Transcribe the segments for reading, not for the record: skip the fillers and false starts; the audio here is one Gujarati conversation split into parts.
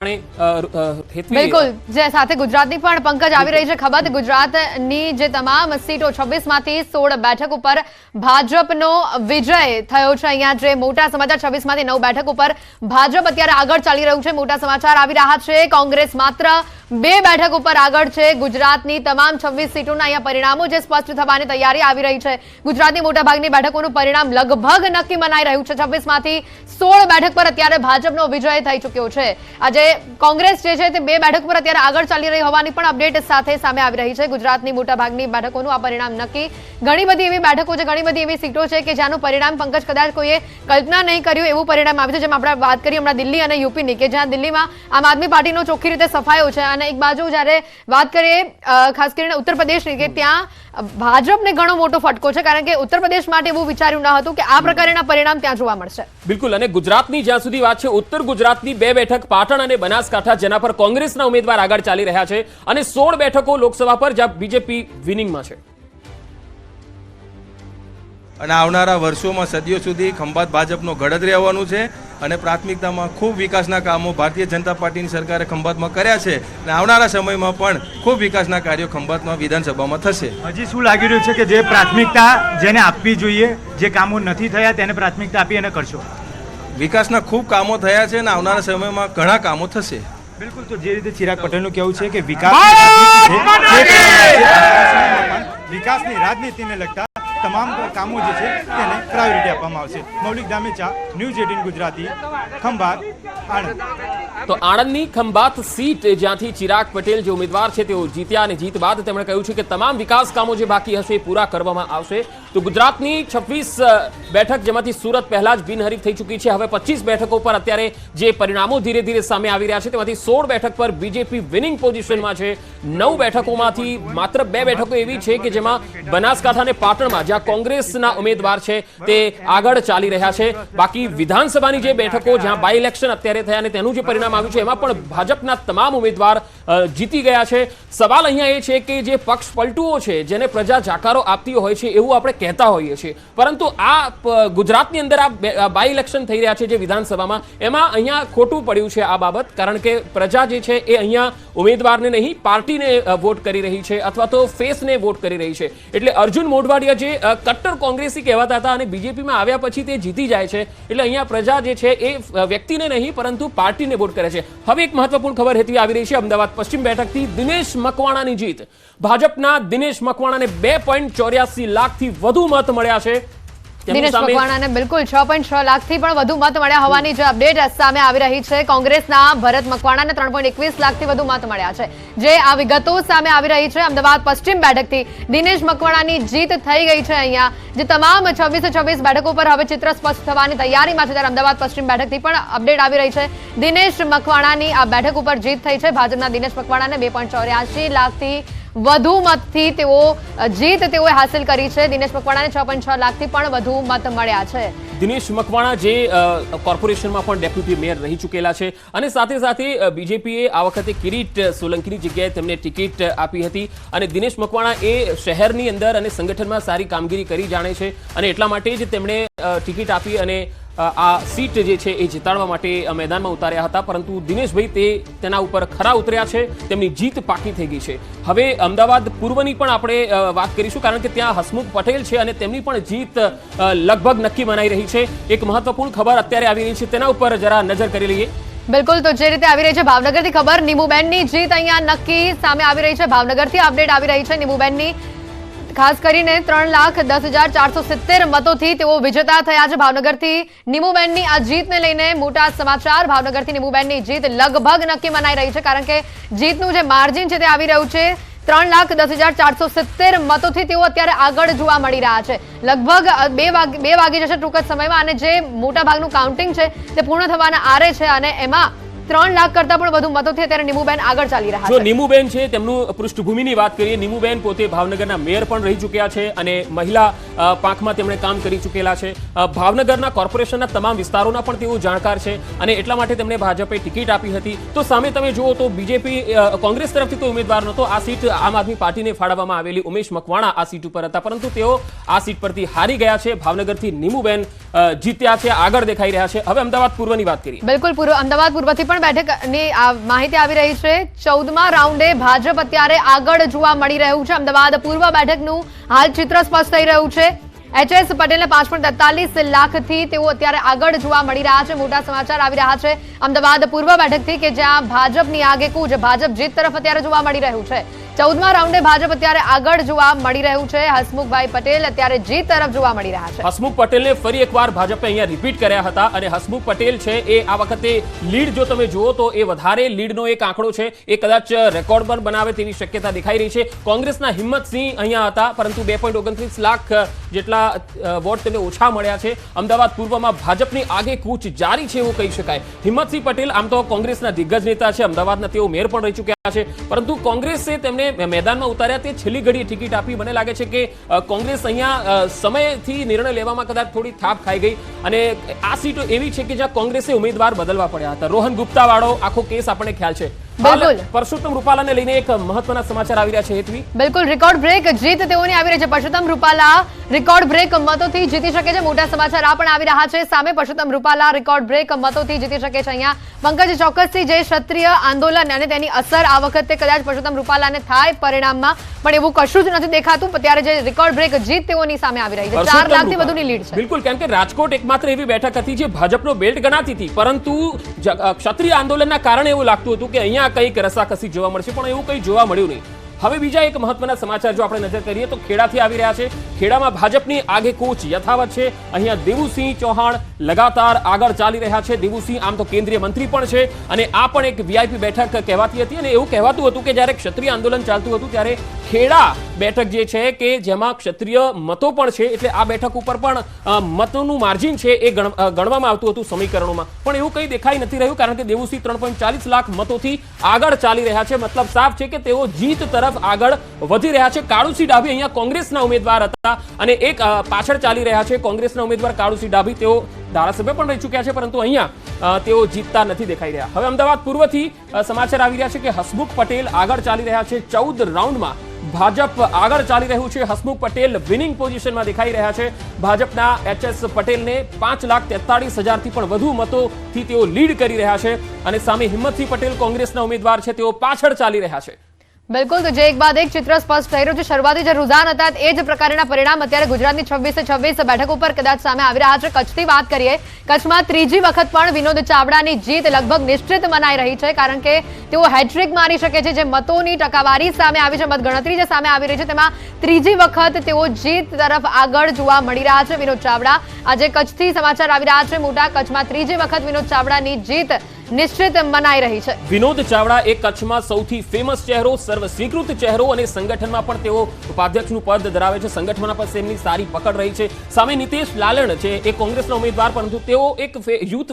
બિલકુલ જે સાથે ગુજરાતની પણ પંકજ આવી રહી છે ખબર ગુજરાતની જે તમામ સીટો 26 માંથી 16 બેઠક ઉપર ભાજપનો વિજય થયો છે। અહીંયા જે મોટા સમાચાર 26 માંથી 9 બેઠક ઉપર ભાજપ અત્યારે આગળ ચાલી રહ્યું છે। મોટા સમાચાર આવી રહ્યા છે। કોંગ્રેસ માત્ર 2 બેઠક ઉપર આગળ છે। ગુજરાતની તમામ 26 સીટોના અહીંયા પરિણામો જે સ્પષ્ટ થવાની તૈયારી આવી રહી છે। ગુજરાતની મોટાભાગની બેઠકોનું પરિણામ લગભગ નક્કી મનાઈ રહ્યું છે। 26 માંથી 16 બેઠક પર અત્યારે ભાજપનો વિજય થઈ ચૂક્યો છે। આજે કોંગ્રેસ જે છે તે 2 બેઠક પર અત્યારે આગળ ચાલી રહી હોવાની પણ અપડેટ સાથે સામે આવી રહી છે। ગુજરાતની મોટાભાગની બેઠકોનું આ પરિણામ નક્કી ઘણી બધી એવી બેઠકો છે, ઘણી બધી એવી સીટો છે કે જેનું પરિણામ પંકજ કદાચ કોઈએ કલ્પના નહીં કર્યું એવું પરિણામ આવ્યું છે। જેમ આપણે વાત કરી હમણાં દિલ્હી અને યુપીની કે જ્યાં દિલ્હીમાં આમ આદમી પાર્ટીનો ચોખ્ખી રીતે સફાયો છે અને એક બાજુ જ્યારે વાત કરીએ ખાસ કરીને ઉત્તર પ્રદેશની કે ત્યાં ભાજપને ઘણો મોટો ફટકો છે કારણ કે ઉત્તર પ્રદેશ માટે એવું વિચાર્યું ન હતું કે આ પ્રકારના પરિણામ ત્યાં જોવા મળશે। બિલકુલ અને ગુજરાતની જ્યાં સુધી વાત છે ઉત્તર ગુજરાતની 2 બેઠક પાટણ અને બનાસકાંઠા જેના પર કોંગ્રેસના ઉમેદવાર આગળ ચાલી રહ્યા છે અને 16 બેઠકો લોકસભા પર જ્યાં બીજેપી વિનિંગમાં છે અને આવનારા વર્ષોમાં સદીઓ સુધી ખંભાત ભાજપનો ગઢ રહેવાનું છે અને પ્રાથમિકતામાં ખૂબ વિકાસના કામો ભારતીય જનતા પાર્ટીની સરકારે ખંભાતમાં કર્યા છે અને આવનારા સમયમાં પણ ખૂબ વિકાસના કાર્યો ખંભાતમાં વિધાનસભામાં થશે। હજી શું લાગી રહ્યું છે કે જે પ્રાથમિકતા જેને આપવી જોઈએ, જે કામો નથી થયા તેને પ્રાથમિકતા આપી અને કરશો? વિકાસના ખૂબ કામો થયા છે અને આવનારા સમયમાં ઘણા કામો થશે। બિલકુલ, તો જે રીતે ચિરાગ પટેલનું કહેવું છે કે વિકાસની રાજનીતિને લગતા તમામ કામો જે છે તેને પ્રાયોરિટી આપવામાં આવશે। મૌલિક દામેચા, ન્યૂઝ 18 ગુજરાતી, ખંભાત, આણંદ। તો આણંદની ખંભાત સીટ જ્યાંથી ચિરાગ પટેલ જે ઉમેદવાર છે તેઓ જીત્યા અને જીત બાદ તેમણે કહ્યું છે કે તમામ વિકાસ કામો જે બાકી હશે એ પૂરા કરવામાં આવશે। તો ગુજરાતની 26 બેઠક જેમાંથી સુરત પહેલા જ બિનહરીફ થઈ ચૂકી છે। હવે 25 બેઠકો પર અત્યારે જે પરિણામો ધીરે ધીરે સામે આવી રહ્યા છે તેમાંથી 16 બેઠક પર બીજેપી વિનિંગ પોઝિશનમાં છે। 9 બેઠકોમાંથી માત્ર 2 બેઠકો એવી છે કે જેમાં બનાસકાંઠા અને પાટણમાં જ્યાં કોંગ્રેસના ઉમેદવાર છે તે આગળ ચાલી રહ્યા છે। બાકી વિધાનસભાની જે બેઠકો જ્યાં બાય ઇલેક્શન અત્યારે થયા અને તેનું જે પરિણામ આવ્યું છે એમાં પણ ભાજપના તમામ ઉમેદવાર જીતી ગયા છે। સવાલ અહીંયા એ છે કે જે પક્ષ પલટુઓ છે જેને પ્રજા જાકારો આપતી હોય છે એવું આપણે કહેતા હોઈએ છીએ, પરંતુ આ ગુજરાતની અંદર આ બાય ઇલેક્શન થઈ રહ્યા છે જે વિધાનસભામાં એમાં અહીંયા ખોટું પડ્યું છે આ બાબત, કારણ કે પ્રજા જે છે એ અહીંયા ઉમેદવારને નહીં પાર્ટીને વોટ કરી રહી છે અથવા તો ફેસને વોટ કરી રહી છે। એટલે અર્જુન મોઢવાડિયા જે કટ્ટર કોંગ્રેસી કહેવાતા હતા અને બીજેપીમાં આવ્યા પછી તે જીતી જાય છે, એટલે અહીંયા પ્રજા જે છે એ વ્યક્તિને નહીં પરંતુ પાર્ટીને વોટ કરે છે। હવે એક મહત્વપૂર્ણ ખબર હેતી આવી રહી છે અમદાવાદ પશ્ચિમ બેઠકથી દિનેશ મકવાણાની જીત। ભાજપના દિનેશ મકવાણાને 2.84 લાખથી વધુ મત મળ્યા છે। દિનેશ મકવાણાને બિલકુલ 6.6 લાખથી પણ વધુ મત મળ્યા હોવાની જે અપડેટ સામે આવી રહી છે। કોંગ્રેસના ભરત મકવાણાને 3.21 લાખથી વધુ મત મળ્યા છે। જે આ વિગતો સામે આવી રહી છે અમદાવાદ પશ્ચિમ બેઠકથી દિનેશ મકવાણાની જીત થઈ ગઈ છે। અહીંયા જે તમામ 26 બેઠકો પર હવે ચિત્ર સ્પષ્ટ થવાની તૈયારીમાં છે ત્યારે અમદાવાદ પશ્ચિમ બેઠકથી પણ અપડેટ આવી રહી છે। દિનેશ મકવાણાની આ બેઠક ઉપર જીત થઈ છે। ભાજપના દિનેશ મકવાણાને 2.84 લાખથી વધુ મતથી તેઓએ હાંસલ કરી છે। દિનેશ મકવાણાને 6.6 લાખથી પણ વધુ મત મળ્યા છે। દિનેશ મકવાણા જે કોર્પોરેશનમાં પણ ડેપ્યુટી મેયર રહી ચૂકેલા છે અને સાથે સાથે બીજેપીએ આ વખતે કિરીટ સોલંકીની જગ્યાએ તેમને ટિકિટ આપી હતી અને દિનેશ મકવાણા એ શહેરની અંદર અને સંગઠનમાં સારી કામગીરી કરી જાણે છે અને એટલા માટે જ તેમણે ટિકિટ આપી અને આ સીટ જે છે એ જીતાડવા માટે મેદાનમાં ઉતાર્યા હતા, પરંતુ દિનેશભાઈ તેના ઉપર ખરા ઉતર્યા છે। તેમની જીત પાકી થઈ ગઈ છે। હવે અમદાવાદ પૂર્વની પણ આપણે વાત કરીશું કારણ કે ત્યાં હસમુખ પટેલ છે અને તેમની પણ જીત લગભગ નક્કી મનાઈ રહી છે। એક મહત્વપૂર્ણ ખબર અત્યારે આવી રહી છે તેના ઉપર જરા નજર કરી લઈએ। બિલકુલ, તો જે રીતે આવી રહી છે ભાવનગરથી ખબર, નીમુબેનની જીત અહીંયા નક્કી સામે આવી રહી છે। ભાવનગરથી અપડેટ આવી રહી છે નીમુબેનની, ખાસ કરીને 3,10,470 મતોથી તેઓ વિજેતા થયા છે। ભાવનગરથી નીમુબેનની આ જીતને લઈને મોટા સમાચાર। ભાવનગરથી નીમુબેનની જીત લગભગ નક્કી મનાઈ રહી છે કારણ કે જીતનું જે માર્જિન છે તે આવી રહ્યું છે 3,10,470 મતોથી તેઓ અત્યારે આગળ જોવા મળી રહ્યા છે। લગભગ 2 વાગી જશે ટૂંક જ સમયમાં અને જે મોટા ભાગનું કાઉન્ટિંગ છે તે પૂર્ણ થવાના આરે છે અને એમાં 3 લાખ કરતા પણ વધુ મતોથી અત્યારે નીમુબેન આગળ ચાલી રહ્યા છે। જો નીમુબેન છે તેમનું પૃષ્ઠભૂમિની વાત કરીએ, નીમુબેન પોતે ભાવનગરના મેયર પણ રહી ચૂક્યા છે અને મહિલા પાંખમાં તેમણે કામ કરી ચૂકેલા છે। ભાવનગરના કોર્પોરેશનના તમામ વિસ્તારોના પણ તેઓ જાણકાર છે અને એટલા માટે તેમને ભાજપે ટિકિટ આપી હતી। તો સામે તમે જુઓ તો બીજેપી કોંગ્રેસ તરફથી કોઈ ઉમેદવાર નહોતો। આ સીટ આમ આદમી પાર્ટીને ફાળવવામાં આવેલી ઉમેશ મકવાણા આ સીટ ઉપર હતા, પરંતુ તેઓ આ સીટ પરથી હારી ગયા છે। ભાવનગરથી નીમુબેન જીત્યા છે, આગળ દેખાઈ રહ્યા છે. હવે અમદાવાદ પૂર્વની વાત કરીએ. બિલકુલ અમદાવાદ પૂર્વથી પણ બેઠકની માહિતી આવી રહી છે. 14મા રાઉન્ડે ભાજપ અત્યારે આગળ જોવા મળી રહ્યું છે. અમદાવાદ પૂર્વ બેઠકનું હાલ ચિત્ર સ્પષ્ટ થઈ રહ્યું છે. એચ.એસ. પટેલને 5.43 લાખથી તેઓ અત્યારે આગળ જોવા મળી રહ્યા છે. મોટા સમાચાર આવી રહ્યા છે અમદાવાદ પૂર્વ બેઠકથી કે જ્યાં ભાજપની આગેકૂચ, ભાજપ જીત તરફ અત્યારે જોવા મળી રહ્યું છે. 14મા રાઉન્ડે ભાજપ અત્યારે આગળ જોવા મળી રહ્યું છે. હસમુખભાઈ પટેલ અત્યારે જીત તરફ જોવા મળી રહ્યા છે. હસમુખ પટેલને ફરી એકવાર ભાજપે અહીંયા રિપીટ કર્યા હતા અને હસમુખ પટેલ છે એ આ વખતે લીડ જો તમે જુઓ તો એ વધારે લીડનો એક આંકડો છે, એ કદાચ રેકોર્ડ પર બનાવે તેવી શક્યતા દેખાઈ રહી છે. કોંગ્રેસના હિંમતસિંહ અહીંયા હતા પરંતુ 2.29 લાખ જેટલા વોટ તેને ઓછા મળ્યા છે. અમદાવાદ પૂર્વમાં ભાજપની આગેકૂચ જારી છે એવું કહી શકાય. હિંમતસિંહ પટેલ આમ તો કોંગ્રેસના દિગ્ગજ નેતા છે, અમદાવાદના તેઓ મેયર પણ રહી ચૂક્યા છે, પરંતુ કોંગ્રેસે તેમને મેદાનમાં ઉતાર્યા તે છેલ્લી ઘડીએ ટિકિટ આપી. મને લાગે છે કે કોંગ્રેસ અહીંયા સમયથી નિર્ણય લેવામાં કદાચ થોડી થાપ ખાઈ ગઈ અને આ સીટો એવી છે કે જ્યાં કોંગ્રેસે ઉમેદવાર બદલવા પડ્યા હતા. રોહન ગુપ્તા વાળો આખો કેસ આપણને ખ્યાલ છે. પરસોત્તમ રૂપાલાને લઈને એક મહત્વના સમાચાર આવી રહ્યા છે હેતવી. બિલકુલ રેકોર્ડ બ્રેક જીત તેઓની આવી રહી છે. પરસોત્તમ રૂપાલા રેકોર્ડ બ્રેક મતોથી જીતી શકે છે. મોટા સમાચાર આ પણ આવી રહ્યા છે સામે. પરસોત્તમ રૂપાલા રેકોર્ડ બ્રેક મતોથી જીતી શકે છે. અહીંયા પંકજ ચોક્કસથી જે ક્ષત્રિય આંદોલન અને તેની અસર આ વખતે કદાચ પરસોત્તમ રૂપાલાને થાય પરિણામમાં, પણ એવું કશું જ નથી દેખાતું. ત્યારે જે રેકોર્ડ બ્રેક જીત તેઓની સામે આવી રહી છે. 4 લાખથી વધુની લીડ છે. બિલકુલ, કારણ કે રાજકોટ એકમાત્ર એવી બેઠક હતી જે ભાજપનો બેલ્ટ ગણાતી હતી, પરંતુ ક્ષત્રિય આંદોલનના કારણે એવું લાગતું હતું કે અહીંયા કંઈક રસાકસી જોવા મળશે, પણ એવું કંઈ જોવા મળ્યું નહીં. હવે બીજા એક મહત્વના સમાચાર જો આપણે નજર કરીએ તો ખેડાથી આવી રહ્યા છે. ખેડામાં ભાજપની આગેકૂચ યથાવત છે. અહીંયા દેવુસિંહ ચૌહાણ લગાતાર આગળ ચાલી રહ્યા છે. દેવુસિંહ આમ તો કેન્દ્રીય મંત્રી પણ છે અને આ પણ એક વીઆઈપી બેઠક કહેવાતી હતી અને એવું કહેવાતું હતું કે જ્યારે ક્ષત્રિય આંદોલન ચાલતું હતું ત્યારે ખેડા બેઠક જે છે કે જેમાં ક્ષત્રિય મતો પણ છે, એટલે આ બેઠક ઉપર પણ મતોનું માર્જિન છે એ ગણવામાં આવતું હતું સમીકરણોમાં, પણ એવું કંઈ દેખાઈ નથી રહ્યું કારણ કે દેવુસિંહ 3.40 લાખ મતોથી આગળ ચાલી રહ્યા છે. મતલબ સાફ છે કે તેઓ જીત તરફ આગળ વધી રહ્યા છે. કાળુસિંહ ડાભી અહીંયા કોંગ્રેસના ઉમેદવાર હતા અને એક પાછળ ચાલી રહ્યા છે કોંગ્રેસના ઉમેદવાર કાળુસિંહ ડાભી. તેઓ ધારાસભ્ય પણ રહી ચૂક્યા છે પરંતુ અહીંયા તેઓ જીતતા નથી દેખાઈ રહ્યા. હવે અમદાવાદ પૂર્વથી સમાચાર આવી રહ્યા છે કે હસમુખ પટેલ આગળ ચાલી રહ્યા છે. 14 રાઉન્ડમાં ભાજપ આગળ ચાલી રહ્યું છે. હસમુખ પટેલ વિનિંગ પોઝિશનમાં દેખાઈ રહ્યા છે. ભાજપના એચ.એસ. પટેલને 5,43,000થી પણ વધુ મતોથી તેઓ લીડ કરી રહ્યા છે અને સામે હિંમતસિંહ પટેલ કોંગ્રેસના ઉમેદવાર છે, તેઓ પાછળ ચાલી રહ્યા છે. બિલકુલ, તો જે એક બાદ એક ચિત્ર સ્પષ્ટ થઈ રહ્યું છે. શરૂઆતી જે રુઝાન હતા એ જ પ્રકારના પરિણામ અત્યારે ગુજરાતની 26 બેઠકો પર કદાચ સામે આવી રહ્યા છે. કચ્છથી વાત કરીએ, કચ્છમાં ત્રીજી વખત પણ વિનોદ ચાવડાની જીત લગભગ નિશ્ચિત મનાઈ રહી છે કારણ કે તેઓ હેટ્રિક મારી શકે છે. જે મતોની ટકાવારી સામે આવી છે, મતગણતરી જે સામે આવી રહી છે તેમાં ત્રીજી વખત તેઓ જીત તરફ આગળ જોવા મળી રહ્યા છે. વિનોદ ચાવડા, આજે કચ્છથી સમાચાર આવી રહ્યા છે મોટા. કચ્છમાં ત્રીજી વખત વિનોદ ચાવડાની જીત નિશ્ચિત મનાઈ રહી છે. વિનોદ ચાવડા એ કચ્છમાં સૌથી ફેમસ ચહેરો, સર્વ સ્વીકૃત ચહેરો અને સંગઠનમાં પણ તેઓ ઉપાધ્યક્ષનું પદ ધરાવે છે. સંગઠનમાં પણ તેમની સારી પકડ રહી છે. સામે નીતેશ લાલણ છે એ કોંગ્રેસના ઉમેદવાર, પરંતુ તેઓ એક યુથ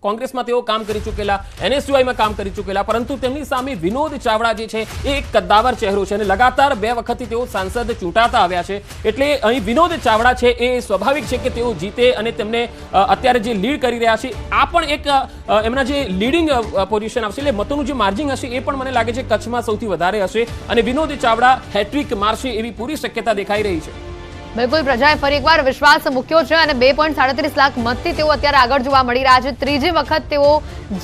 કોંગ્રેસમાં તેઓ કામ કરી ચૂકેલા, NSUIમાં કામ કરી ચૂકેલા, પરંતુ તેમની સામે વિનોદ ચાવડા જે છે એ એક કદ્દાવર ચહેરો છે અને લગાતાર 2 વખતથી તેઓ સાંસદ ચૂંટાતા આવ્યા છે. એટલે અહીં વિનોદ ચાવડા છે એ સ્વાભાવિક છે કે તેઓ જીતે અને તેમને અત્યારે જે લીડ કરી રહ્યા છે આ પણ એક એમના જે લીડિંગ પોઝિશન આવશે, એટલે મતોનું જે માર્જિન હશે એ પણ મને લાગે છે કચ્છમાં સૌથી વધારે હશે અને વિનોદ ચાવડા હેટ્રિક મારશે એવી પૂરી શક્યતા દેખાઈ રહી છે. બિલકુલ, પ્રજાએ ફરી એકવાર વિશ્વાસ મૂક્યો છે અને 2.37 લાખ મતથી તેઓ અત્યારે આગળ જોવા મળી રહ્યા છે. ત્રીજી વખત તેઓ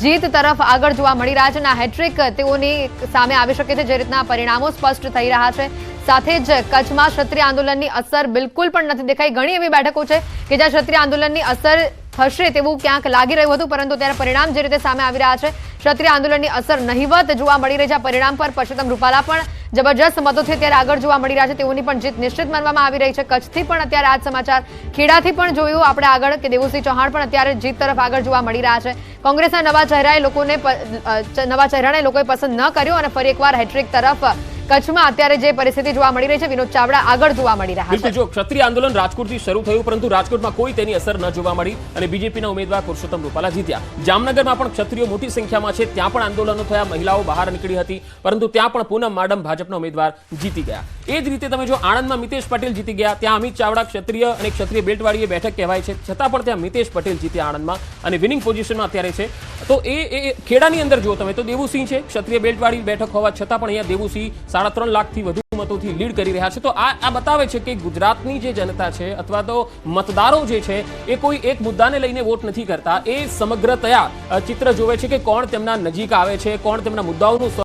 જીત તરફ આગળ જોવા મળી રહ્યા છે અને હેટ્રિક તેઓની સામે આવી શકે છે જે રીતના પરિણામો સ્પષ્ટ થઈ રહ્યા છે. સાથે જ કચ્છમાં ક્ષત્રિય આંદોલનની અસર બિલકુલ પણ નથી દેખાઈ. ઘણી એવી બેઠકો છે કે જ્યાં ક્ષત્રિય આંદોલનની અસર થશે તેવું ક્યાંક લાગી રહ્યું હતું, પરંતુ ત્યારે પરિણામ જે રીતે સામે આવી રહ્યા છે ક્ષત્રિય આંદોલનની અસર નહિવત જોવા મળી રહી છે. પરિણામ પર પરસોત્તમ રૂપાલા પણ જબરજસ્ત મતોથી અત્યારે આગળ જોવા મળી રહ્યા છે. તેઓની પણ જીત નિશ્ચિત માનવામાં આવી રહી છે. કચ્છથી પણ અત્યારે આ સમાચાર, ખેડાથી પણ જોયું આપણે આગળ કે દેવુસિંહ ચૌહાણ પણ અત્યારે જીત તરફ આગળ જોવા મળી રહ્યા છે. કોંગ્રેસના નવા ચહેરાને લોકોએ પસંદ ન કર્યો અને ફરી એકવાર હેટ્રિક તરફ કચ્છમાં અત્યારે જે પરિસ્થિતિ જોવા મળી રહી છે વિનોદ ચાવડા આગળ જોવા મળી રહ્યા છે. જો ક્ષત્રિય આંદોલન રાજકોટથી શરૂ થયું પરંતુ રાજકોટમાં કોઈ તેની અસર ન જોવા મળી અને બીજેપીના ઉમેદવાર પુરુષોત્તમ રૂપાલા જીત્યા. જામનગરમાં પણ ક્ષત્રિયો મોટી સંખ્યામાં છે, ત્યાં પણ આંદોલનો થયા, મહિલાઓ બહાર નીકળી હતી, પરંતુ ત્યાં પણ પૂનમ માડમ ભાજપના ઉમેદવાર જીતી ગયા. એ જ રીતે તમે જો આણંદમાં મિતેશ પટેલ જીતી ગયા, ત્યાં અમિત ચાવડા ક્ષત્રિય અને ક્ષત્રિય બેલ્ટવાળી બેઠક કહેવાય છે, છતાં પણ ત્યાં મિતેશ પટેલ જીત્યા આણંદમાં અને વિનિંગ પોઝિશનમાં અત્યારે છે. તો એ ખેડાની અંદર જો તમે તો દેવુસિંહ છે, ક્ષત્રિય બેલ્ટવાળી બેઠક હોવા છતાં પણ અહીંયા દેવુસિંહ 3.5 લાખથી વધુ મતોથી લીડ કરી રહ્યા છે. તો આ બતાવે છે કે ગુજરાતની જે જનતા છે અથવા તો મતદારો જે છે એ કોઈ એક મુદ્દાને લઈને વોટ નથી કરતા, એ સમગ્રતયા ચિત્ર જોવે છે કે કોણ તેમના નજીક આવે છે, કોણ તેમના મુદ્દાઓનું